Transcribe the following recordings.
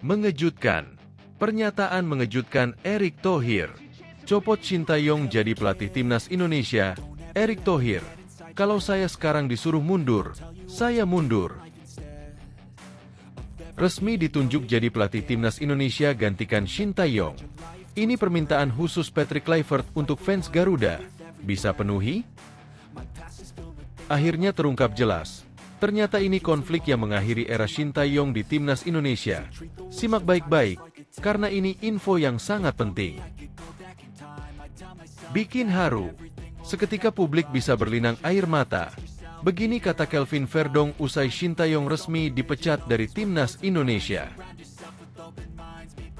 Mengejutkan. Pernyataan mengejutkan Erick Thohir. Copot Sintayong jadi pelatih timnas Indonesia. Erick Thohir. Kalau saya sekarang disuruh mundur, saya mundur. Resmi ditunjuk jadi pelatih timnas Indonesia gantikan Sintayong. Ini permintaan khusus Patrick Kluivert untuk fans Garuda. Bisa penuhi? Akhirnya terungkap jelas. Ternyata ini konflik yang mengakhiri era Sintayong di timnas Indonesia. Simak baik-baik, karena ini info yang sangat penting. Bikin haru. Seketika publik bisa berlinang air mata. Begini kata Kelvin Verdong usai Sintayong resmi dipecat dari timnas Indonesia.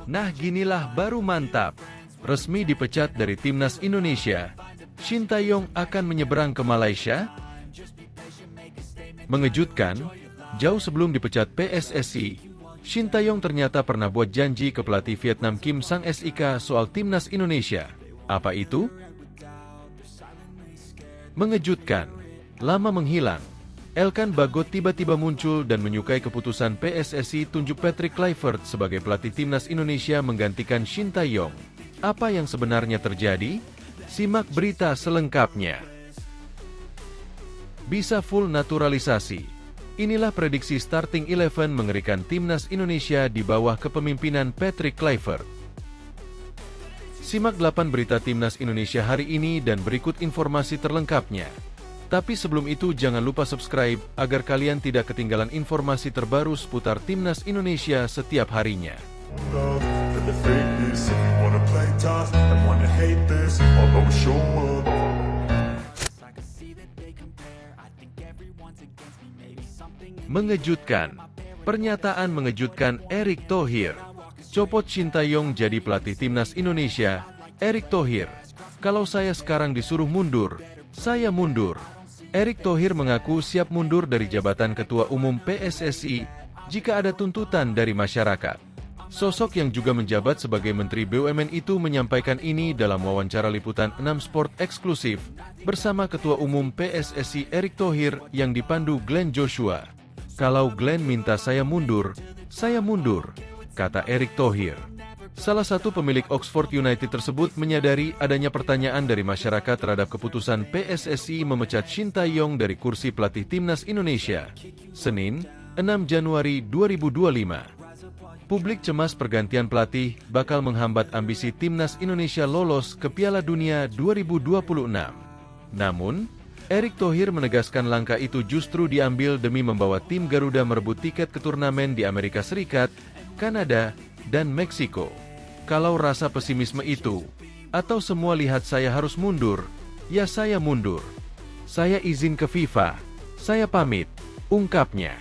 Nah, ginilah baru mantap. Resmi dipecat dari timnas Indonesia. Sintayong akan menyeberang ke Malaysia? Mengejutkan, jauh sebelum dipecat PSSI, Sintayong ternyata pernah buat janji ke pelatih Vietnam Kim Sang-sik soal timnas Indonesia. Apa itu? Mengejutkan, lama menghilang. Elkan Bagot tiba-tiba muncul dan menyukai keputusan PSSI tunjuk Patrick Kluivert sebagai pelatih timnas Indonesia menggantikan Sintayong. Apa yang sebenarnya terjadi? Simak berita selengkapnya. Bisa full naturalisasi. Inilah prediksi starting 11 mengerikan timnas Indonesia di bawah kepemimpinan Patrick Kluivert. Simak 8 berita timnas Indonesia hari ini dan berikut informasi terlengkapnya. Tapi sebelum itu jangan lupa subscribe agar kalian tidak ketinggalan informasi terbaru seputar timnas Indonesia setiap harinya. Mengejutkan. Pernyataan mengejutkan Erick Thohir. Copot Sintayong jadi pelatih timnas Indonesia. Erick Thohir. Kalau saya sekarang disuruh mundur, saya mundur. Erick Thohir mengaku siap mundur dari jabatan Ketua Umum PSSI jika ada tuntutan dari masyarakat. Sosok yang juga menjabat sebagai Menteri BUMN itu menyampaikan ini dalam wawancara liputan 6 Sport eksklusif bersama Ketua Umum PSSI Erick Thohir yang dipandu Glenn Joshua. Kalau Glenn minta saya mundur, kata Erick Thohir. Salah satu pemilik Oxford United tersebut menyadari adanya pertanyaan dari masyarakat terhadap keputusan PSSI memecat Sintayong dari kursi pelatih timnas Indonesia. Senin, 6 Januari 2025. Publik cemas pergantian pelatih bakal menghambat ambisi timnas Indonesia lolos ke Piala Dunia 2026. Namun, Erick Thohir menegaskan langkah itu justru diambil demi membawa tim Garuda merebut tiket ke turnamen di Amerika Serikat, Kanada, dan Meksiko. Kalau rasa pesimisme itu, atau semua lihat saya harus mundur, ya saya mundur. Saya izin ke FIFA, saya pamit, ungkapnya.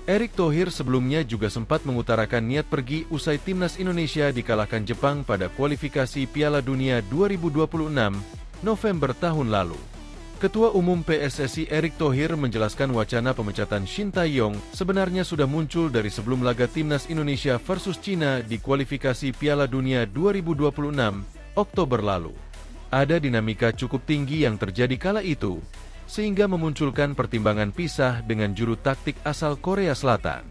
Erick Thohir sebelumnya juga sempat mengutarakan niat pergi usai timnas Indonesia dikalahkan Jepang pada kualifikasi Piala Dunia 2026 November tahun lalu. Ketua Umum PSSI Erick Thohir menjelaskan wacana pemecatan Sintayong sebenarnya sudah muncul dari sebelum laga timnas Indonesia versus Cina di kualifikasi Piala Dunia 2026 Oktober lalu. Ada dinamika cukup tinggi yang terjadi kala itu, sehingga memunculkan pertimbangan pisah dengan juru taktik asal Korea Selatan.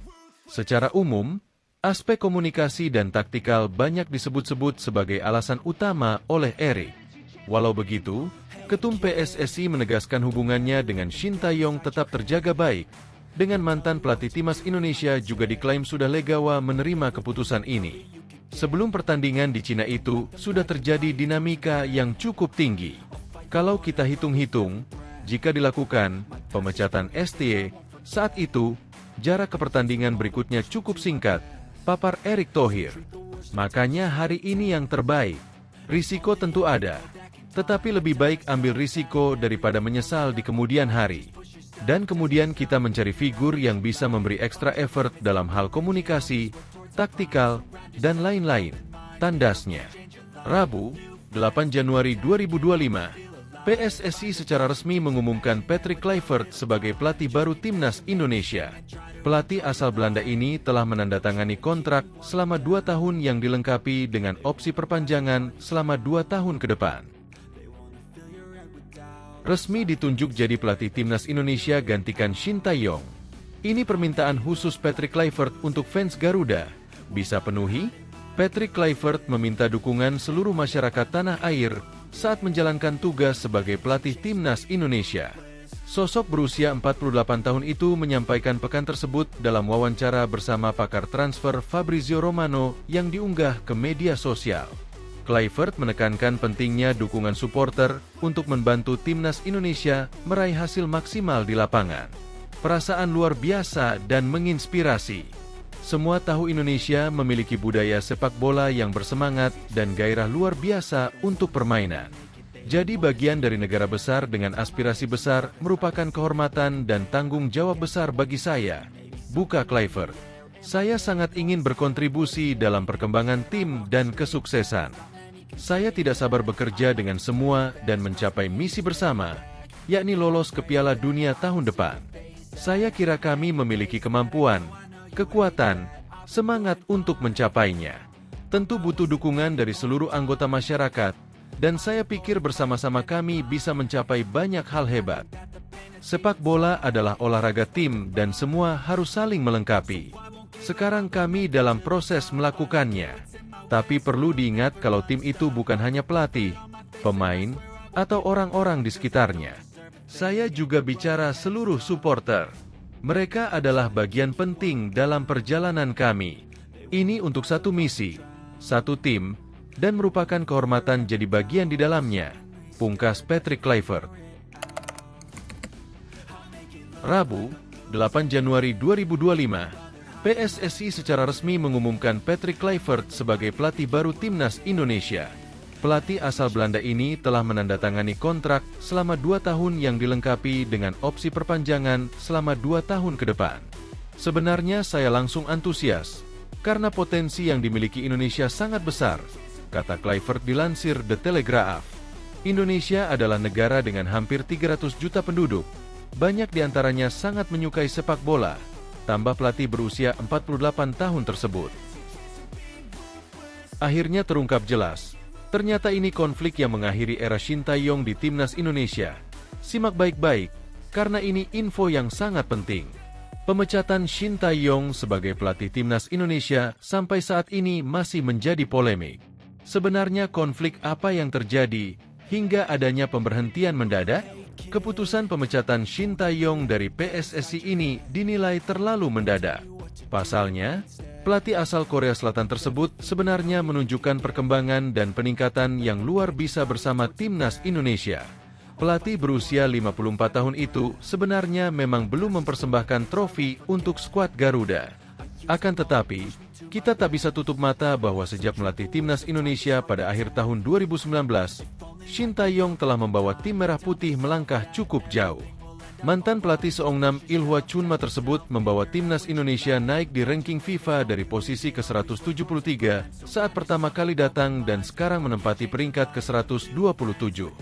Secara umum, aspek komunikasi dan taktikal banyak disebut-sebut sebagai alasan utama oleh Erick. Walau begitu, Ketum PSSI menegaskan hubungannya dengan Sintayong tetap terjaga baik. Dengan mantan pelatih timnas Indonesia juga diklaim sudah legawa menerima keputusan ini. Sebelum pertandingan di Cina itu, sudah terjadi dinamika yang cukup tinggi. Kalau kita hitung-hitung, jika dilakukan pemecatan STY, saat itu, jarak ke pertandingan berikutnya cukup singkat, papar Erick Thohir. Makanya hari ini yang terbaik. Risiko tentu ada. Tetapi lebih baik ambil risiko daripada menyesal di kemudian hari. Dan kemudian kita mencari figur yang bisa memberi ekstra effort dalam hal komunikasi, taktikal, dan lain-lain, tandasnya. Rabu, 8 Januari 2025, PSSI secara resmi mengumumkan Patrick Kluivert sebagai pelatih baru timnas Indonesia. Pelatih asal Belanda ini telah menandatangani kontrak selama 2 tahun yang dilengkapi dengan opsi perpanjangan selama 2 tahun ke depan. Resmi ditunjuk jadi pelatih timnas Indonesia gantikan Sintayong. Ini permintaan khusus Patrick Kluivert untuk fans Garuda. bisa penuhi? Patrick Kluivert meminta dukungan seluruh masyarakat tanah air saat menjalankan tugas sebagai pelatih timnas Indonesia. Sosok berusia 48 tahun itu menyampaikan pekan tersebut dalam wawancara bersama pakar transfer Fabrizio Romano yang diunggah ke media sosial. Kluivert menekankan pentingnya dukungan supporter untuk membantu timnas Indonesia meraih hasil maksimal di lapangan. Perasaan luar biasa dan menginspirasi. Semua tahu Indonesia memiliki budaya sepak bola yang bersemangat dan gairah luar biasa untuk permainan. Jadi bagian dari negara besar dengan aspirasi besar merupakan kehormatan dan tanggung jawab besar bagi saya, buka Kluivert. Saya sangat ingin berkontribusi dalam perkembangan tim dan kesuksesan. Saya tidak sabar bekerja dengan semua dan mencapai misi bersama, yakni lolos ke Piala Dunia tahun depan. Saya kira kami memiliki kemampuan, kekuatan, semangat untuk mencapainya. Tentu butuh dukungan dari seluruh anggota masyarakat, dan saya pikir bersama-sama kami bisa mencapai banyak hal hebat. Sepak bola adalah olahraga tim dan semua harus saling melengkapi. Sekarang kami dalam proses melakukannya. Tapi perlu diingat kalau tim itu bukan hanya pelatih, pemain, atau orang-orang di sekitarnya. Saya juga bicara seluruh supporter. Mereka adalah bagian penting dalam perjalanan kami. Ini untuk satu misi, satu tim, dan merupakan kehormatan jadi bagian di dalamnya, pungkas Patrick Kluivert. Rabu, 8 Januari 2025, PSSI secara resmi mengumumkan Patrick Kluivert sebagai pelatih baru timnas Indonesia. Pelatih asal Belanda ini telah menandatangani kontrak selama 2 tahun yang dilengkapi dengan opsi perpanjangan selama 2 tahun ke depan. Sebenarnya saya langsung antusias, karena potensi yang dimiliki Indonesia sangat besar, kata Kluivert dilansir The Telegraph. Indonesia adalah negara dengan hampir 300 juta penduduk. Banyak diantaranya sangat menyukai sepak bola, tambah pelatih berusia 48 tahun tersebut. Akhirnya terungkap jelas. Ternyata ini konflik yang mengakhiri era Shin Tae-yong di timnas Indonesia. Simak baik-baik, karena ini info yang sangat penting. Pemecatan Shin Tae-yong sebagai pelatih timnas Indonesia sampai saat ini masih menjadi polemik. Sebenarnya konflik apa yang terjadi hingga adanya pemberhentian mendadak? Keputusan pemecatan Shin Tae-yong dari PSSI ini dinilai terlalu mendadak. Pasalnya, pelatih asal Korea Selatan tersebut sebenarnya menunjukkan perkembangan dan peningkatan yang luar biasa bersama timnas Indonesia. Pelatih berusia 54 tahun itu sebenarnya memang belum mempersembahkan trofi untuk skuad Garuda. Akan tetapi, kita tak bisa tutup mata bahwa sejak melatih timnas Indonesia pada akhir tahun 2019, Shin Tae-yong telah membawa tim merah putih melangkah cukup jauh. Mantan pelatih Seongnam Ilhwa Chunma tersebut membawa timnas Indonesia naik di ranking FIFA dari posisi ke-173 saat pertama kali datang dan sekarang menempati peringkat ke-127.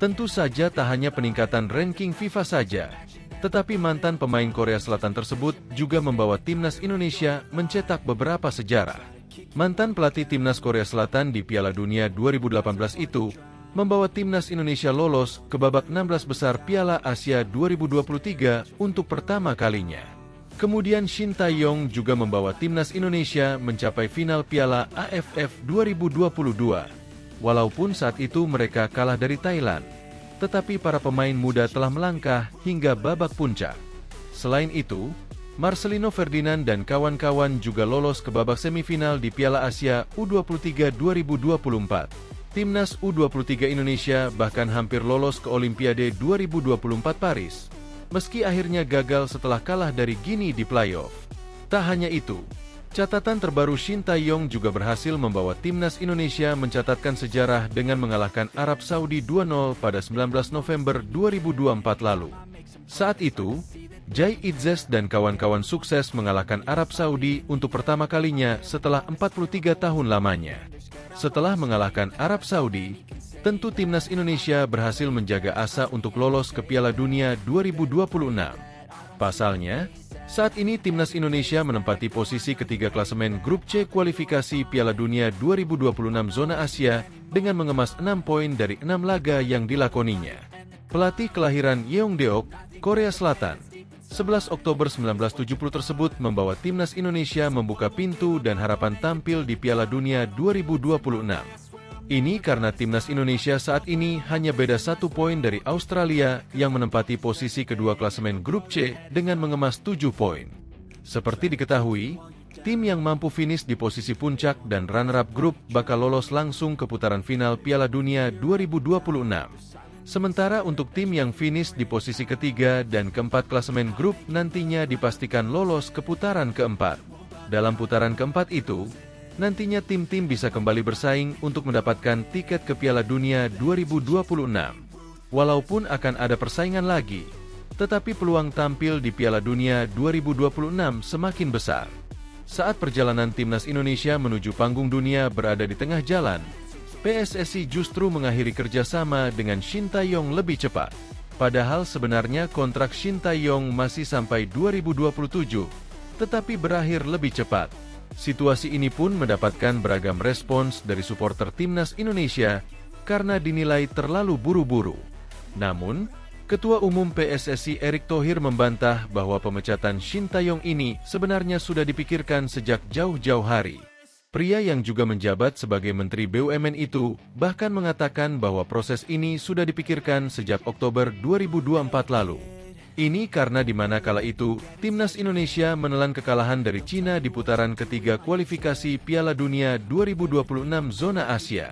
Tentu saja tak hanya peningkatan ranking FIFA saja, tetapi mantan pemain Korea Selatan tersebut juga membawa timnas Indonesia mencetak beberapa sejarah. Mantan pelatih timnas Korea Selatan di Piala Dunia 2018 itu membawa timnas Indonesia lolos ke babak 16 besar Piala Asia 2023 untuk pertama kalinya. Kemudian Shin Tae-yong juga membawa timnas Indonesia mencapai final Piala AFF 2022. Walaupun saat itu mereka kalah dari Thailand, tetapi para pemain muda telah melangkah hingga babak puncak. Selain itu, Marcelino Ferdinand dan kawan-kawan juga lolos ke babak semifinal di Piala Asia U23 2024. Timnas U23 Indonesia bahkan hampir lolos ke Olimpiade 2024 Paris, meski akhirnya gagal setelah kalah dari Guinea di playoff. Tak hanya itu, catatan terbaru Shin Tae-yong juga berhasil membawa timnas Indonesia mencatatkan sejarah dengan mengalahkan Arab Saudi 2-0 pada 19 November 2024 lalu. Saat itu, Jai Itzes dan kawan-kawan sukses mengalahkan Arab Saudi untuk pertama kalinya setelah 43 tahun lamanya. Setelah mengalahkan Arab Saudi, tentu timnas Indonesia berhasil menjaga asa untuk lolos ke Piala Dunia 2026. Pasalnya, saat ini timnas Indonesia menempati posisi ketiga klasemen Grup C kualifikasi Piala Dunia 2026 zona Asia dengan mengemas 6 poin dari 6 laga yang dilakoninya. Pelatih kelahiran Yeongdeok, Korea Selatan, 11 Oktober 1970 tersebut membawa timnas Indonesia membuka pintu dan harapan tampil di Piala Dunia 2026. Ini karena timnas Indonesia saat ini hanya beda 1 poin dari Australia yang menempati posisi kedua klasemen grup C dengan mengemas 7 poin. Seperti diketahui, tim yang mampu finish di posisi puncak dan runner-up grup bakal lolos langsung ke putaran final Piala Dunia 2026. Sementara untuk tim yang finish di posisi ketiga dan keempat klasemen grup nantinya dipastikan lolos ke putaran keempat. Dalam putaran keempat itu, nantinya tim-tim bisa kembali bersaing untuk mendapatkan tiket ke Piala Dunia 2026. Walaupun akan ada persaingan lagi, tetapi peluang tampil di Piala Dunia 2026 semakin besar. Saat perjalanan timnas Indonesia menuju panggung dunia berada di tengah jalan, PSSI justru mengakhiri kerjasama dengan Shin Tae-yong lebih cepat. Padahal sebenarnya kontrak Shin Tae-yong masih sampai 2027, tetapi berakhir lebih cepat. Situasi ini pun mendapatkan beragam respons dari supporter timnas Indonesia karena dinilai terlalu buru-buru. Namun, Ketua Umum PSSI Erick Thohir membantah bahwa pemecatan Shin Tae-yong ini sebenarnya sudah dipikirkan sejak jauh-jauh hari. Pria yang juga menjabat sebagai Menteri BUMN itu bahkan mengatakan bahwa proses ini sudah dipikirkan sejak Oktober 2024 lalu. Ini karena di mana kala itu, timnas Indonesia menelan kekalahan dari Cina di putaran ketiga kualifikasi Piala Dunia 2026 zona Asia.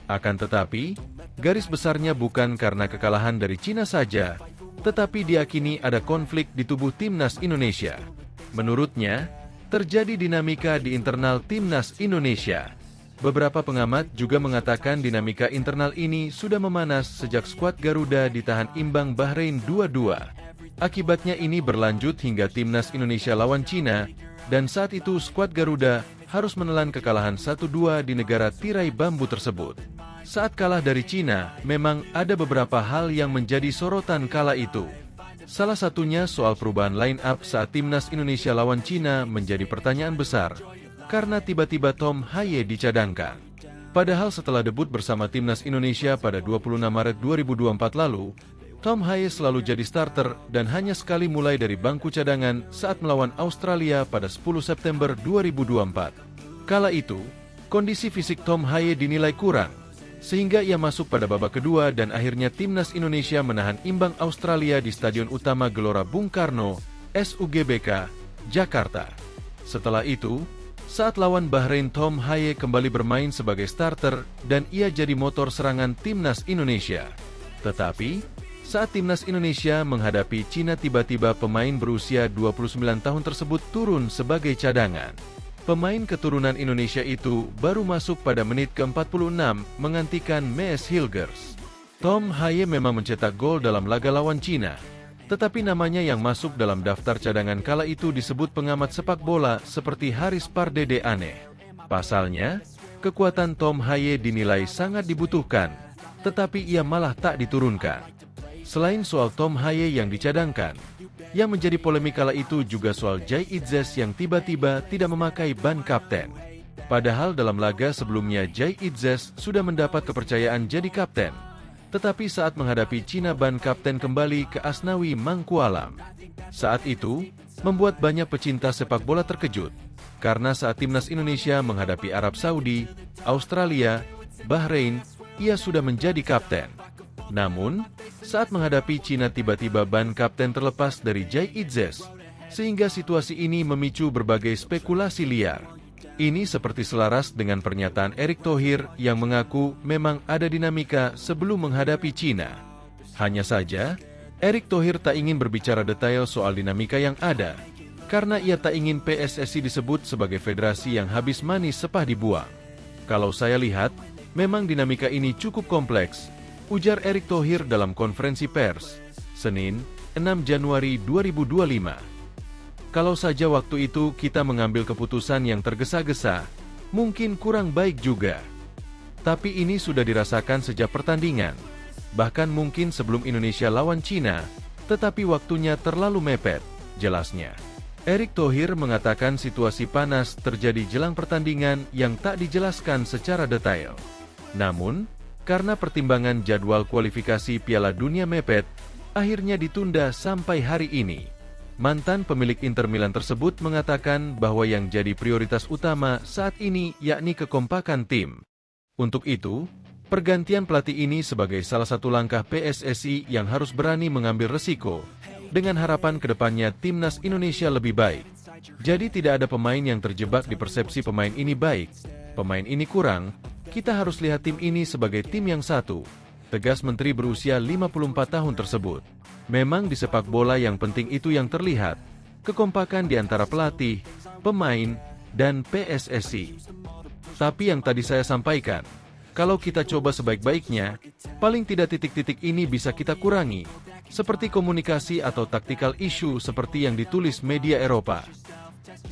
Akan tetapi, garis besarnya bukan karena kekalahan dari Cina saja, tetapi diakini ada konflik di tubuh timnas Indonesia. Menurutnya, terjadi dinamika di internal timnas Indonesia. Beberapa pengamat juga mengatakan dinamika internal ini sudah memanas sejak skuad Garuda ditahan imbang Bahrain 2-2. Akibatnya ini berlanjut hingga timnas Indonesia lawan Cina, dan saat itu skuad Garuda harus menelan kekalahan 1-2 di negara tirai bambu tersebut. Saat kalah dari Cina, memang ada beberapa hal yang menjadi sorotan kala itu. Salah satunya soal perubahan line-up saat timnas Indonesia lawan Cina menjadi pertanyaan besar, karena tiba-tiba Tom Hye dicadangkan. Padahal setelah debut bersama timnas Indonesia pada 26 Maret 2024 lalu, Tom Hye selalu jadi starter dan hanya sekali mulai dari bangku cadangan saat melawan Australia pada 10 September 2024. Kala itu, kondisi fisik Tom Hye dinilai kurang, sehingga ia masuk pada babak kedua dan akhirnya timnas Indonesia menahan imbang Australia di Stadion Utama Gelora Bung Karno, SUGBK, Jakarta. Setelah itu, saat lawan Bahrain Tom Hye kembali bermain sebagai starter dan ia jadi motor serangan timnas Indonesia. Tetapi, saat timnas Indonesia menghadapi Cina tiba-tiba pemain berusia 29 tahun tersebut turun sebagai cadangan. Pemain keturunan Indonesia itu baru masuk pada menit ke-46 menggantikan Mees Hilgers. Tom Hye memang mencetak gol dalam laga lawan Cina, tetapi namanya yang masuk dalam daftar cadangan kala itu disebut pengamat sepak bola seperti Haris Pardede aneh. Pasalnya, kekuatan Tom Hye dinilai sangat dibutuhkan, tetapi ia malah tak diturunkan. Selain soal Tom Hye yang dicadangkan, yang menjadi polemik kala itu juga soal Jai Itzes yang tiba-tiba tidak memakai ban kapten. Padahal dalam laga sebelumnya Jai Itzes sudah mendapat kepercayaan jadi kapten. Tetapi saat menghadapi Cina ban kapten kembali ke Asnawi Mangkualam. Saat itu, membuat banyak pecinta sepak bola terkejut. Karena saat timnas Indonesia menghadapi Arab Saudi, Australia, Bahrain, ia sudah menjadi kapten. Namun, saat menghadapi Cina tiba-tiba ban kapten terlepas dari Jai Itzes, sehingga situasi ini memicu berbagai spekulasi liar. Ini seperti selaras dengan pernyataan Erick Thohir yang mengaku memang ada dinamika sebelum menghadapi Cina. Hanya saja, Erick Thohir tak ingin berbicara detail soal dinamika yang ada, karena ia tak ingin PSSI disebut sebagai federasi yang habis manis sepah dibuang. Kalau saya lihat, memang dinamika ini cukup kompleks, ujar Erick Thohir dalam konferensi pers, Senin, 6 Januari 2025. Kalau saja waktu itu kita mengambil keputusan yang tergesa-gesa, mungkin kurang baik juga. Tapi ini sudah dirasakan sejak pertandingan, bahkan mungkin sebelum Indonesia lawan Cina, tetapi waktunya terlalu mepet, jelasnya. Erick Thohir mengatakan situasi panas terjadi jelang pertandingan yang tak dijelaskan secara detail. Namun, karena pertimbangan jadwal kualifikasi Piala Dunia mepet, akhirnya ditunda sampai hari ini. Mantan pemilik Inter Milan tersebut mengatakan bahwa yang jadi prioritas utama saat ini yakni kekompakan tim. Untuk itu, pergantian pelatih ini sebagai salah satu langkah PSSI yang harus berani mengambil resiko, dengan harapan kedepannya timnas Indonesia lebih baik. Jadi tidak ada pemain yang terjebak di persepsi pemain ini baik, pemain ini kurang, kita harus lihat tim ini sebagai tim yang satu, tegas Menteri berusia 54 tahun tersebut. Memang di sepak bola yang penting itu yang terlihat, kekompakan di antara pelatih, pemain, dan PSSI. Tapi yang tadi saya sampaikan, kalau kita coba sebaik-baiknya, paling tidak titik-titik ini bisa kita kurangi, seperti komunikasi atau tactical issue seperti yang ditulis media Eropa.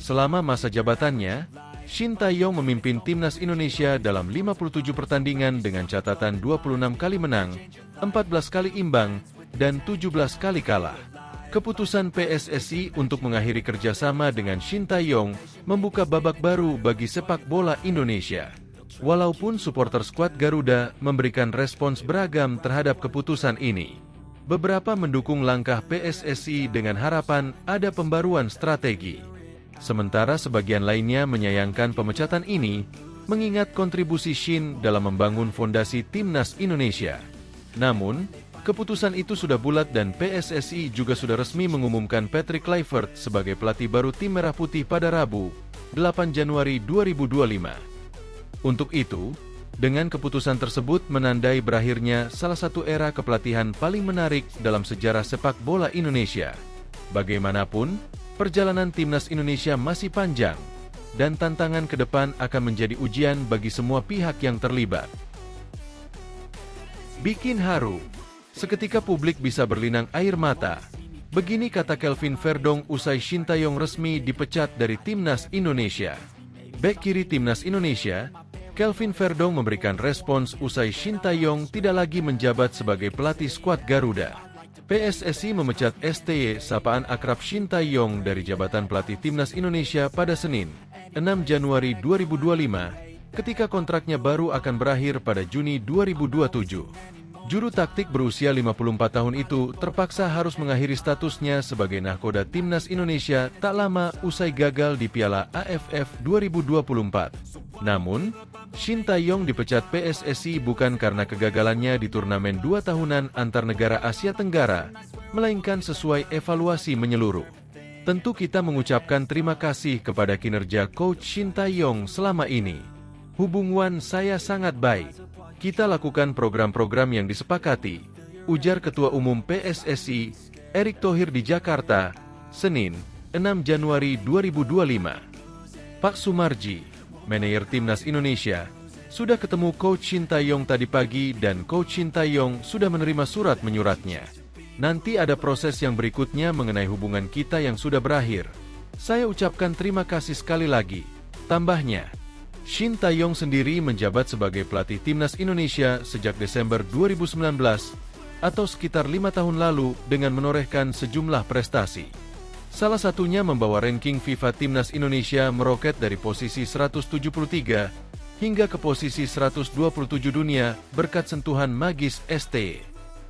Selama masa jabatannya, Shin Tae-yong memimpin timnas Indonesia dalam 57 pertandingan dengan catatan 26 kali menang, 14 kali imbang, dan 17 kali kalah. Keputusan PSSI untuk mengakhiri kerjasama dengan Shin Tae-yong membuka babak baru bagi sepak bola Indonesia. Walaupun supporter skuad Garuda memberikan respons beragam terhadap keputusan ini, beberapa mendukung langkah PSSI dengan harapan ada pembaruan strategi. Sementara sebagian lainnya menyayangkan pemecatan ini, mengingat kontribusi Shin dalam membangun fondasi timnas Indonesia. Namun, keputusan itu sudah bulat dan PSSI juga sudah resmi mengumumkan Patrick Kluivert sebagai pelatih baru tim Merah Putih pada Rabu, 8 Januari 2025. Untuk itu, dengan keputusan tersebut menandai berakhirnya salah satu era kepelatihan paling menarik dalam sejarah sepak bola Indonesia. Bagaimanapun, perjalanan timnas Indonesia masih panjang, dan tantangan ke depan akan menjadi ujian bagi semua pihak yang terlibat. Bikin haru. Seketika publik bisa berlinang air mata. Begini kata Kelvin Verdong usai Shin Tae-yong resmi dipecat dari timnas Indonesia. Bek kiri timnas Indonesia, Kelvin Verdong memberikan respons usai Shin Tae-yong tidak lagi menjabat sebagai pelatih skuad Garuda. PSSI memecat STY sapaan akrab Shin Tae-yong dari jabatan pelatih timnas Indonesia pada Senin, 6 Januari 2025, ketika kontraknya baru akan berakhir pada Juni 2027. Juru taktik berusia 54 tahun itu terpaksa harus mengakhiri statusnya sebagai nahkoda timnas Indonesia tak lama usai gagal di Piala AFF 2024. Namun, Shin Tae-yong dipecat PSSI bukan karena kegagalannya di turnamen 2 tahunan antar negara Asia Tenggara, melainkan sesuai evaluasi menyeluruh. Tentu kita mengucapkan terima kasih kepada kinerja Coach Shin Tae-yong selama ini. Hubungan saya sangat baik. Kita lakukan program-program yang disepakati, ujar Ketua Umum PSSI, Erick Thohir di Jakarta, Senin, 6 Januari 2025. Pak Sumarji, manajer timnas Indonesia, sudah ketemu Coach Shin Tae-yong tadi pagi dan Coach Shin Tae-yong sudah menerima surat menyuratnya. Nanti ada proses yang berikutnya mengenai hubungan kita yang sudah berakhir. Saya ucapkan terima kasih sekali lagi. Tambahnya, Shin Tae-yong sendiri menjabat sebagai pelatih timnas Indonesia sejak Desember 2019 atau sekitar 5 tahun lalu dengan menorehkan sejumlah prestasi. Salah satunya membawa ranking FIFA timnas Indonesia meroket dari posisi 173 hingga ke posisi 127 dunia berkat sentuhan magis ST.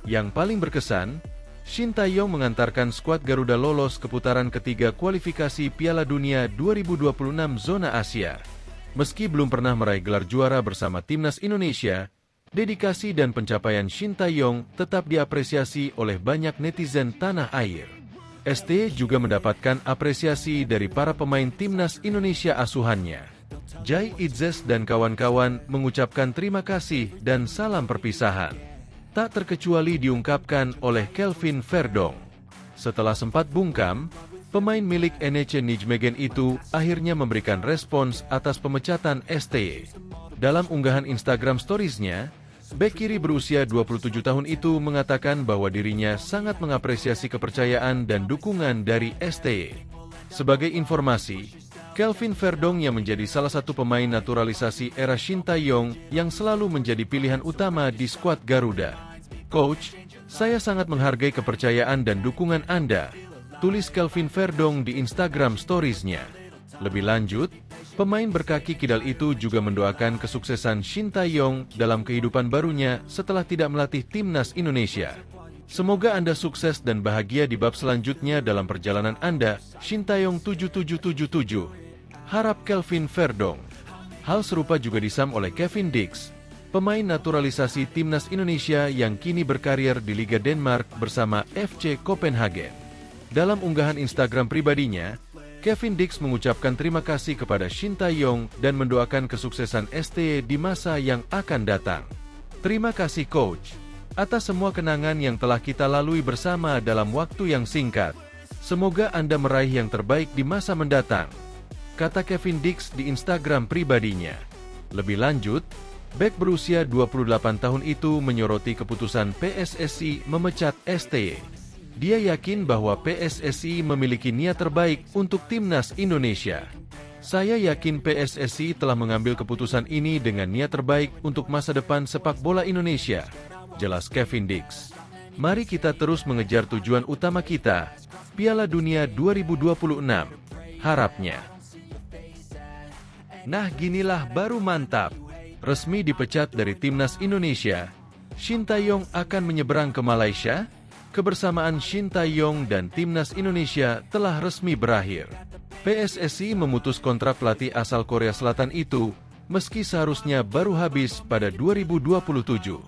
Yang paling berkesan, Shin Tae-yong mengantarkan skuad Garuda lolos ke putaran ketiga kualifikasi Piala Dunia 2026 zona Asia. Meski belum pernah meraih gelar juara bersama timnas Indonesia, dedikasi dan pencapaian Shin Tae-yong tetap diapresiasi oleh banyak netizen tanah air. ST juga mendapatkan apresiasi dari para pemain timnas Indonesia asuhannya. Jai Itzes dan kawan-kawan mengucapkan terima kasih dan salam perpisahan. Tak terkecuali diungkapkan oleh Kelvin Verdong. Setelah sempat bungkam, pemain milik NEC Nijmegen itu akhirnya memberikan respons atas pemecatan ST. Dalam unggahan Instagram Stories-nya, bek kiri berusia 27 tahun itu mengatakan bahwa dirinya sangat mengapresiasi kepercayaan dan dukungan dari ST. Sebagai informasi, Kelvin Verdong yang menjadi salah satu pemain naturalisasi era Shin Tae-yong yang selalu menjadi pilihan utama di skuad Garuda. Coach, saya sangat menghargai kepercayaan dan dukungan Anda, tulis Kelvin Verdong di Instagram Stories-nya. Lebih lanjut, pemain berkaki kidal itu juga mendoakan kesuksesan Shin Tae-yong dalam kehidupan barunya setelah tidak melatih timnas Indonesia. Semoga Anda sukses dan bahagia di bab selanjutnya dalam perjalanan Anda, Shin Tae-yong 7777. Harap Kelvin Verdong. Hal serupa juga disam oleh Kevin Dix, pemain naturalisasi timnas Indonesia yang kini berkarir di Liga Denmark bersama FC Copenhagen. Dalam unggahan Instagram pribadinya, Kevin Dix mengucapkan terima kasih kepada Shin Tae-yong dan mendoakan kesuksesan STY di masa yang akan datang. Terima kasih Coach, atas semua kenangan yang telah kita lalui bersama dalam waktu yang singkat. Semoga Anda meraih yang terbaik di masa mendatang, kata Kevin Dix di Instagram pribadinya. Lebih lanjut, bek berusia 28 tahun itu menyoroti keputusan PSSI memecat STY. Dia yakin bahwa PSSI memiliki niat terbaik untuk timnas Indonesia. Saya yakin PSSI telah mengambil keputusan ini dengan niat terbaik untuk masa depan sepak bola Indonesia, jelas Kevin Dix. Mari kita terus mengejar tujuan utama kita, Piala Dunia 2026, harapnya. Nah ginilah baru mantap. Resmi dipecat dari timnas Indonesia, Shin Tae-yong akan menyeberang ke Malaysia. Kebersamaan Shin Tae-yong dan timnas Indonesia telah resmi berakhir. PSSI memutus kontrak pelatih asal Korea Selatan itu, meski seharusnya baru habis pada 2027.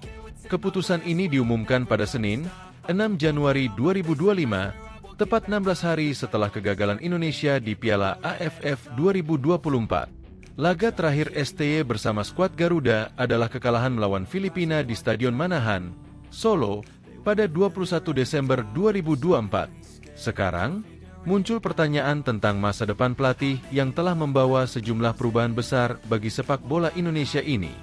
Keputusan ini diumumkan pada Senin, 6 Januari 2025, tepat 16 hari setelah kegagalan Indonesia di Piala AFF 2024. Laga terakhir STY bersama skuad Garuda adalah kekalahan melawan Filipina di Stadion Manahan, Solo, pada 21 Desember 2024. Sekarang, muncul pertanyaan tentang masa depan pelatih yang telah membawa sejumlah perubahan besar bagi sepak bola Indonesia ini.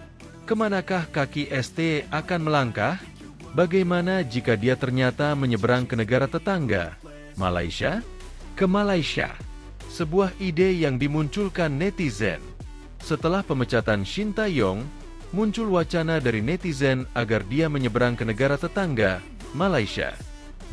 Kemanakah kaki STY akan melangkah? Bagaimana jika dia ternyata menyeberang ke negara tetangga, Malaysia? Ke Malaysia, sebuah ide yang dimunculkan netizen. Setelah pemecatan Shin Tae-yong, muncul wacana dari netizen agar dia menyeberang ke negara tetangga, Malaysia.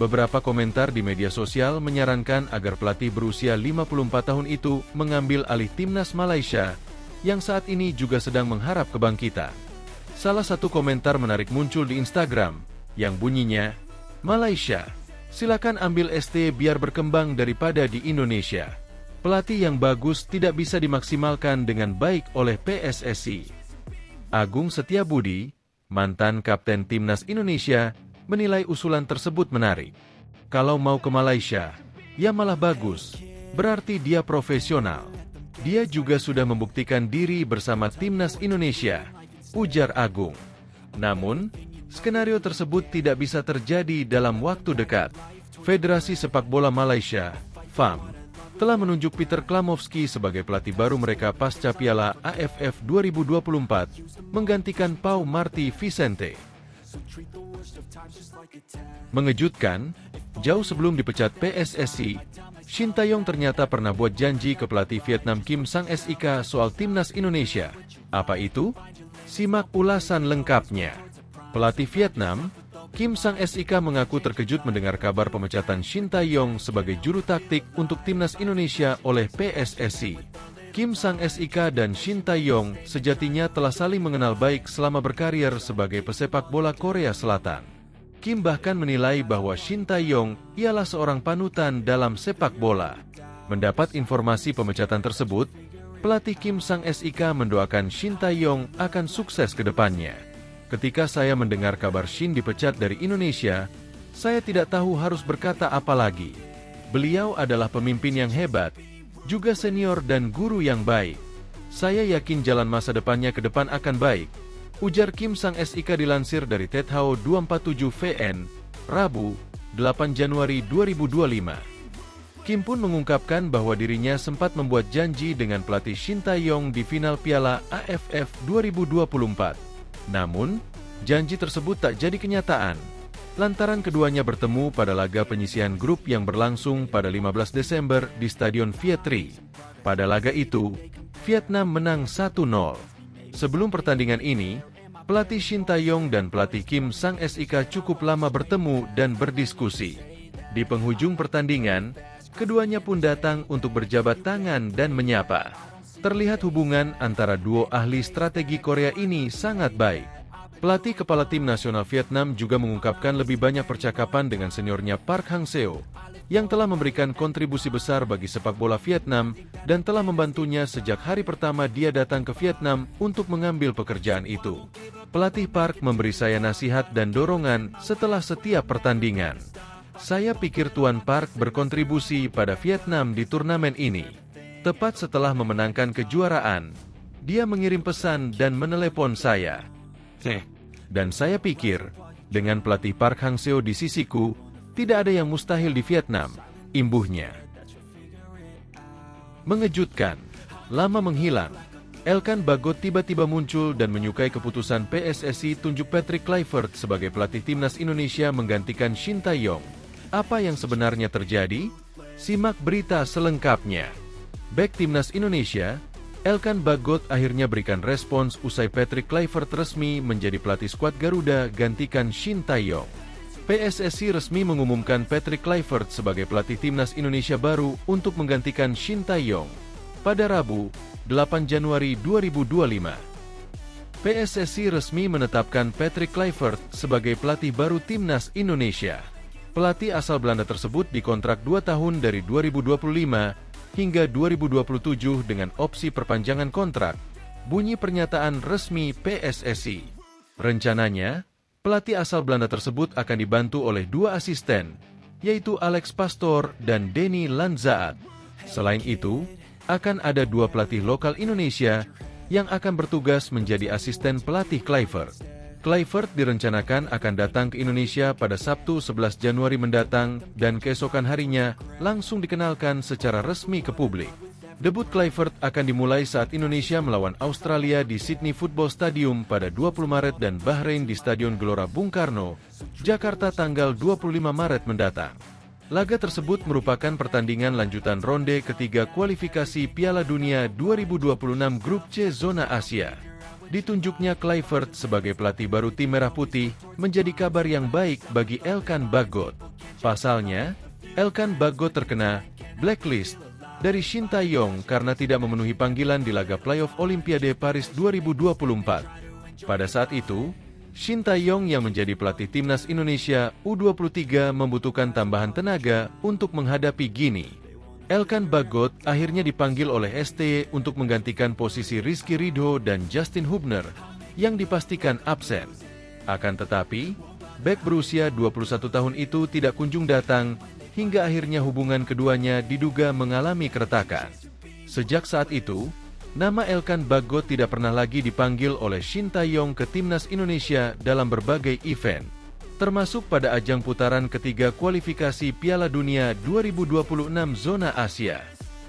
Beberapa komentar di media sosial menyarankan agar pelatih berusia 54 tahun itu mengambil alih timnas Malaysia, yang saat ini juga sedang mengharap kebangkitan. Salah satu komentar menarik muncul di Instagram, yang bunyinya, Malaysia, silakan ambil ST biar berkembang daripada di Indonesia. Pelatih yang bagus tidak bisa dimaksimalkan dengan baik oleh PSSI. Agung Setiabudi, mantan kapten timnas Indonesia, menilai usulan tersebut menarik. Kalau mau ke Malaysia, ya malah bagus, berarti dia profesional. Dia juga sudah membuktikan diri bersama timnas Indonesia, ujar Agung. Namun, skenario tersebut tidak bisa terjadi dalam waktu dekat. Federasi Sepak Bola Malaysia, FAM, telah menunjuk Peter Klamovski sebagai pelatih baru mereka pasca Piala AFF 2024, menggantikan Pau Marti Vicente. Mengejutkan, jauh sebelum dipecat PSSI, Shin Tae-yong ternyata pernah buat janji ke pelatih Vietnam Kim Sang-sik soal timnas Indonesia. Apa itu? Simak ulasan lengkapnya. Pelatih Vietnam, Kim Sang-sik mengaku terkejut mendengar kabar pemecatan Shin Tae-yong sebagai juru taktik untuk timnas Indonesia oleh PSSI. Kim Sang-sik dan Shin Tae-yong sejatinya telah saling mengenal baik selama berkarir sebagai pesepak bola Korea Selatan. Kim bahkan menilai bahwa Shin Tae-yong ialah seorang panutan dalam sepak bola. Mendapat informasi pemecatan tersebut, pelatih Kim Sang-sik mendoakan Shin Tae-yong akan sukses ke depannya. Ketika saya mendengar kabar Shin dipecat dari Indonesia, saya tidak tahu harus berkata apa lagi. Beliau adalah pemimpin yang hebat, juga senior dan guru yang baik. Saya yakin jalan masa depannya ke depan akan baik, ujar Kim Sang-sik dilansir dari Tethao 247 VN, Rabu, 8 Januari 2025. Kim pun mengungkapkan bahwa dirinya sempat membuat janji dengan pelatih Shin Tae-yong di final Piala AFF 2024. Namun, janji tersebut tak jadi kenyataan, lantaran keduanya bertemu pada laga penyisihan grup yang berlangsung pada 15 Desember di Stadion Vietri. Pada laga itu, Vietnam menang 1-0. Sebelum pertandingan ini, pelatih Shin Tae-yong dan pelatih Kim Sang-sik cukup lama bertemu dan berdiskusi. Di penghujung pertandingan, keduanya pun datang untuk berjabat tangan dan menyapa. Terlihat hubungan antara duo ahli strategi Korea ini sangat baik. Pelatih kepala tim nasional Vietnam juga mengungkapkan lebih banyak percakapan dengan seniornya Park Hang-seo, yang telah memberikan kontribusi besar bagi sepak bola Vietnam dan telah membantunya sejak hari pertama dia datang ke Vietnam untuk mengambil pekerjaan itu. Pelatih Park memberi saya nasihat dan dorongan setelah setiap pertandingan. Saya pikir Tuan Park berkontribusi pada Vietnam di turnamen ini. Tepat setelah memenangkan kejuaraan, dia mengirim pesan dan menelepon saya. Dan saya pikir, dengan pelatih Park Hang-seo di sisiku, tidak ada yang mustahil di Vietnam, imbuhnya. Mengejutkan, lama menghilang, Elkan Bagot tiba-tiba muncul dan menyukai keputusan PSSI tunjuk Patrick Kluivert sebagai pelatih timnas Indonesia menggantikan Shin Tae-yong. Apa yang sebenarnya terjadi? Simak berita selengkapnya. Bek timnas Indonesia, Elkan Bagot akhirnya berikan respons usai Patrick Kluivert resmi menjadi pelatih skuad Garuda gantikan Shin Tae-yong. PSSI resmi mengumumkan Patrick Kluivert sebagai pelatih timnas Indonesia baru untuk menggantikan Shin Tae-yong pada Rabu, 8 Januari 2025. PSSI resmi menetapkan Patrick Kluivert sebagai pelatih baru timnas Indonesia. Pelatih asal Belanda tersebut dikontrak 2 tahun dari 2025 hingga 2027 dengan opsi perpanjangan kontrak, bunyi pernyataan resmi PSSI. Rencananya, pelatih asal Belanda tersebut akan dibantu oleh 2 asisten, yaitu Alex Pastoor dan Denny Lanzaat. Selain itu, akan ada 2 pelatih lokal Indonesia yang akan bertugas menjadi asisten pelatih Kluivert. Kluivert direncanakan akan datang ke Indonesia pada Sabtu 11 Januari mendatang dan keesokan harinya langsung dikenalkan secara resmi ke publik. Debut Kluivert akan dimulai saat Indonesia melawan Australia di Sydney Football Stadium pada 20 Maret dan Bahrain di Stadion Gelora Bung Karno, Jakarta tanggal 25 Maret mendatang. Laga tersebut merupakan pertandingan lanjutan ronde ketiga kualifikasi Piala Dunia 2026 Grup C Zona Asia. Ditunjuknya Kluivert sebagai pelatih baru tim Merah Putih menjadi kabar yang baik bagi Elkan Bagot. Pasalnya, Elkan Bagot terkena blacklist dari Shin Tae-yong karena tidak memenuhi panggilan di laga playoff Olimpiade Paris 2024. Pada saat itu, Shin Tae-yong yang menjadi pelatih timnas Indonesia U23 membutuhkan tambahan tenaga untuk menghadapi Guinea. Elkan Bagot akhirnya dipanggil oleh STY untuk menggantikan posisi Rizky Ridho dan Justin Hubner yang dipastikan absen. Akan tetapi, bek berusia 21 tahun itu tidak kunjung datang hingga akhirnya hubungan keduanya diduga mengalami keretakan. Sejak saat itu, nama Elkan Bagot tidak pernah lagi dipanggil oleh Shin Tae-yong ke timnas Indonesia dalam berbagai event, termasuk pada ajang putaran ketiga kualifikasi Piala Dunia 2026 Zona Asia.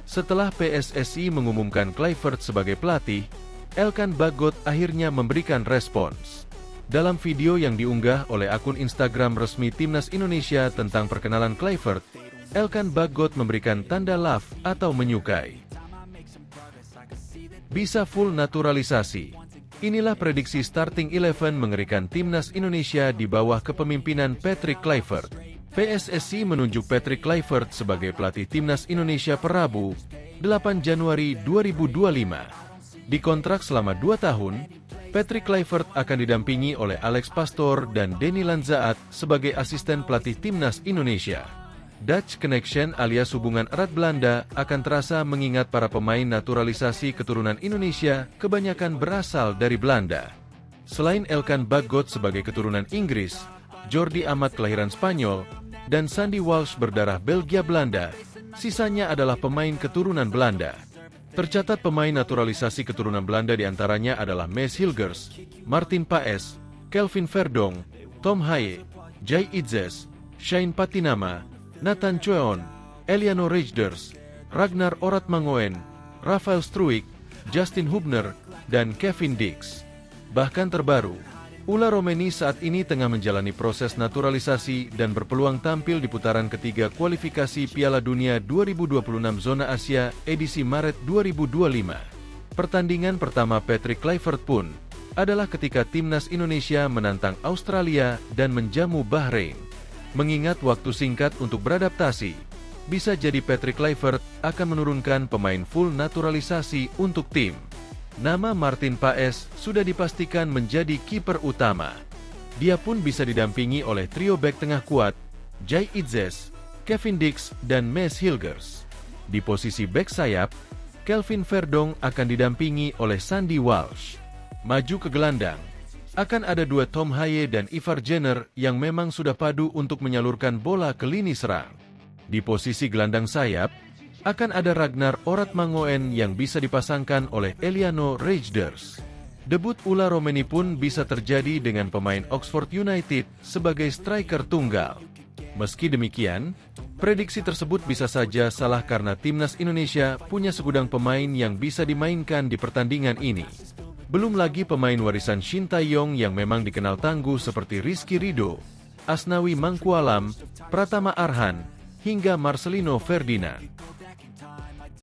Setelah PSSI mengumumkan Kluivert sebagai pelatih, Elkan Bagot akhirnya memberikan respons. Dalam video yang diunggah oleh akun Instagram resmi Timnas Indonesia tentang perkenalan Kluivert, Elkan Bagot memberikan tanda love atau menyukai. Bisa full naturalisasi. Inilah prediksi starting 11 mengerikan Timnas Indonesia di bawah kepemimpinan Patrick Kluivert. PSSI menunjuk Patrick Kluivert sebagai pelatih Timnas Indonesia per Rabu, 8 Januari 2025. Dikontrak selama 2 tahun, Patrick Kluivert akan didampingi oleh Alex Pastoor dan Denny Lanzaat sebagai asisten pelatih Timnas Indonesia. Dutch Connection alias hubungan erat Belanda akan terasa mengingat para pemain naturalisasi keturunan Indonesia kebanyakan berasal dari Belanda. Selain Elkan Bagot sebagai keturunan Inggris, Jordi Amat kelahiran Spanyol, dan Sandy Walsh berdarah Belgia Belanda, sisanya adalah pemain keturunan Belanda. Tercatat pemain naturalisasi keturunan Belanda diantaranya adalah Mees Hilgers, Martin Paes, Kelvin Verdonk, Tom Haye, Jai Itzes, Shane Patinama, Nathan Choeon, Eliano Rejders, Ragnar Oratmangoen, Rafael Struijk, Justin Hubner, dan Kevin Dix. Bahkan terbaru, Ula Romeni saat ini tengah menjalani proses naturalisasi dan berpeluang tampil di putaran ketiga kualifikasi Piala Dunia 2026 Zona Asia edisi Maret 2025. Pertandingan pertama Patrick Kluivert pun adalah ketika Timnas Indonesia menantang Australia dan menjamu Bahrain. Mengingat waktu singkat untuk beradaptasi, bisa jadi Patrick Kluivert akan menurunkan pemain full naturalisasi untuk tim. Nama Martin Paes sudah dipastikan menjadi kiper utama. Dia pun bisa didampingi oleh trio bek tengah kuat, Jai Itzes, Kevin Dix, dan Mes Hilgers. Di posisi bek sayap, Kelvin Verdong akan didampingi oleh Sandy Walsh. Maju ke gelandang, akan ada dua Tom Haye dan Ivar Jenner yang memang sudah padu untuk menyalurkan bola ke lini serang. Di posisi gelandang sayap, akan ada Ragnar Oratmangoen yang bisa dipasangkan oleh Eliano Rejders. Debut Ula Romeni pun bisa terjadi dengan pemain Oxford United sebagai striker tunggal. Meski demikian, prediksi tersebut bisa saja salah karena timnas Indonesia punya segudang pemain yang bisa dimainkan di pertandingan ini. Belum lagi pemain warisan Shin Tae-yong yang memang dikenal tangguh seperti Rizky Ridho, Asnawi Mangkualam, Pratama Arhan, hingga Marcelino Ferdinand.